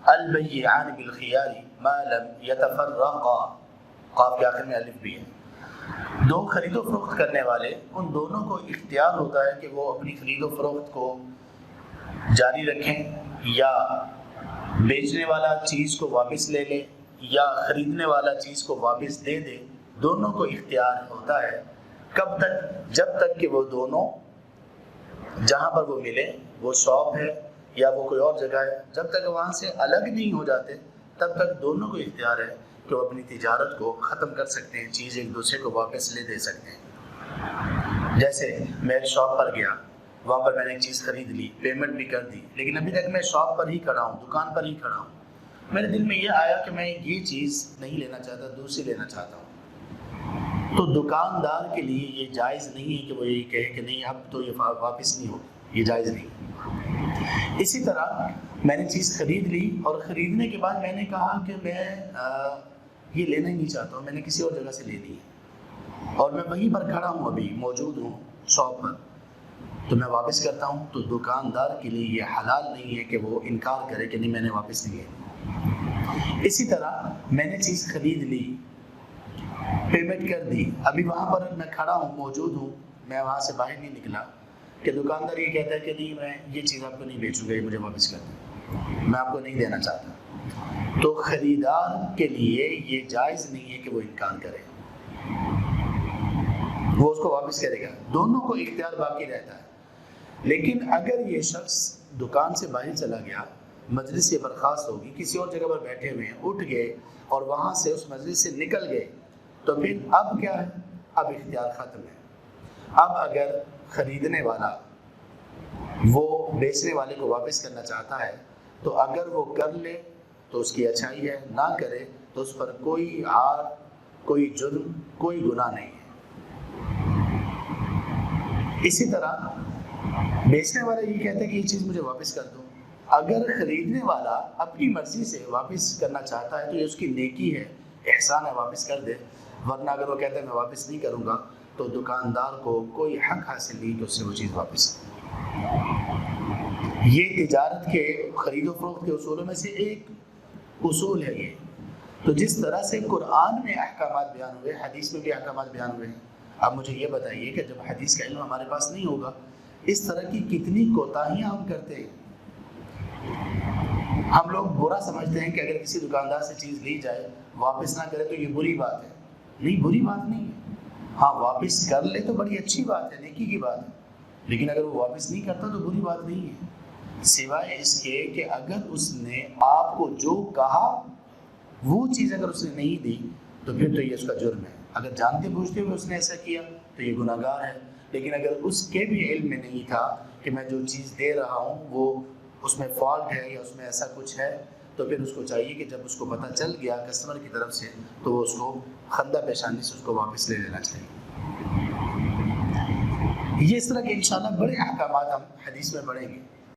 البیعان بالخیار ما لم یتفرقا، قاف کے آخر میں الف بھی ہے۔ دو خرید و فروخت کرنے والے، ان دونوں کو اختیار ہوتا ہے کہ وہ اپنی خرید و فروخت کو جاری رکھیں، یا بیچنے والا چیز کو واپس لے لے یا خریدنے والا چیز کو واپس دے دے۔ دونوں کو اختیار ہوتا ہے کب تک؟ جب تک کہ وہ دونوں جہاں پر وہ ملے، وہ شاپ ہے یا وہ کوئی اور جگہ ہے، جب تک وہاں سے الگ نہیں ہو جاتے تب تک دونوں کو اختیار ہے کہ وہ اپنی تجارت کو ختم کر سکتے ہیں، چیز ایک دوسرے کو واپس لے دے سکتے ہیں۔ جیسے میں شاپ پر گیا، وہاں پر میں نے ایک چیز خرید لی، پیمنٹ بھی کر دی، لیکن ابھی تک میں شاپ پر ہی کھڑا ہوں، دکان پر ہی کھڑا ہوں۔ میرے دل میں یہ آیا کہ میں یہ چیز نہیں لینا چاہتا، دوسری لینا چاہتا ہوں، تو دکاندار کے لیے یہ جائز نہیں ہے کہ وہ یہ کہے کہ نہیں اب تو یہ واپس نہیں ہوگی، یہ جائز نہیں۔ اسی طرح میں نے چیز خرید لی اور خریدنے کے بعد میں نے کہا کہ میں یہ لینا ہی نہیں چاہتا ہوں، میں نے کسی اور جگہ سے لے لی ہے اور میں وہیں پر کھڑا ہوں، ابھی موجود ہوں شاپ پر، تو میں واپس کرتا ہوں، تو دکاندار کے لیے یہ حلال نہیں ہے کہ وہ انکار کرے کہ نہیں میں نے واپس نہیں لیا۔ اسی طرح میں نے چیز خرید لی، پیمنٹ کر دی، ابھی وہاں پر میں کھڑا ہوں، موجود ہوں، میں وہاں سے باہر نہیں نکلا کہ دکاندار یہ کہتا ہے کہ نہیں میں یہ چیز آپ کو نہیں بیچوں گا، یہ مجھے واپس کر دیں، میں آپ کو نہیں دینا چاہتا، تو خریدار کے لیے یہ جائز نہیں ہے کہ وہ انکار کرے، وہ اس کو واپس کرے گا، دونوں کو اختیار باقی رہتا ہے۔ لیکن اگر یہ شخص دکان سے باہر چلا گیا، مجلس سے برخاست ہوگی، کسی اور جگہ پر بیٹھے ہوئے ہیں، اٹھ گئے اور وہاں سے اس مجلس سے نکل گئے، تو پھر اب کیا ہے؟ اب اختیار ختم ہے۔ اب اگر خریدنے والا وہ بیچنے والے کو واپس کرنا چاہتا ہے تو اگر وہ کر لے تو اس کی اچھائی ہے، نہ کرے تو اس پر کوئی عار، کوئی جرم، کوئی گناہ نہیں ہے۔ اسی طرح بیچنے والا یہ کہتا ہے کہ یہ چیز مجھے واپس کر دو، اگر خریدنے والا اپنی مرضی سے واپس کرنا چاہتا ہے تو یہ اس کی نیکی ہے، احسان ہے، واپس کر دے، ورنہ اگر وہ کہتا ہے میں واپس نہیں کروں گا تو دکاندار کو کوئی حق حاصل نہیں کہ اس سے وہ چیز واپس کرے۔ یہ تجارت کے خرید و فروخت کے اصولوں میں سے ایک اصول ہے یہ۔ تو جس طرح سے قرآن میں احکامات بیان ہوئے، حدیث میں بھی احکامات بیان ہوئے ہیں۔ اب مجھے یہ بتائیے کہ جب حدیث کا علم ہمارے پاس نہیں ہوگا، اس طرح کی کتنی کوتاہیاں ہم کرتے ہیں۔ ہم لوگ برا سمجھتے ہیں کہ اگر کسی دکاندار سے چیز لی جائے واپس نہ کرے تو یہ بری بات ہے۔ نہیں، بری بات نہیں ہے، ہاں واپس کر لے تو بڑی اچھی بات ہے، نیکی کی بات ہے، لیکن اگر وہ واپس نہیں کرتا تو بری بات نہیں ہے، سوائے اس کے کہ اگر اس نے آپ کو جو کہا وہ چیز اگر اس نے نہیں دی تو پھر تو یہ اس کا جرم ہے۔ اگر جانتے بوجھتے ہوئے اس نے ایسا کیا تو یہ گناہ گار ہے، لیکن اگر اس کے بھی علم میں نہیں تھا کہ میں جو چیز دے رہا ہوں وہ اس میں فالٹ ہے یا اس میں ایسا کچھ ہے، تو پھر اس کو چاہیے کہ جب اس کو پتہ چل گیا کسٹمر کی طرف سے تو وہ اس کو خندہ پیشانی سے اس کو واپس لے لینا چاہیے۔ یہ اس طرح کے انشاءاللہ بڑے احکامات ہم حدیث میں پڑھیں گے۔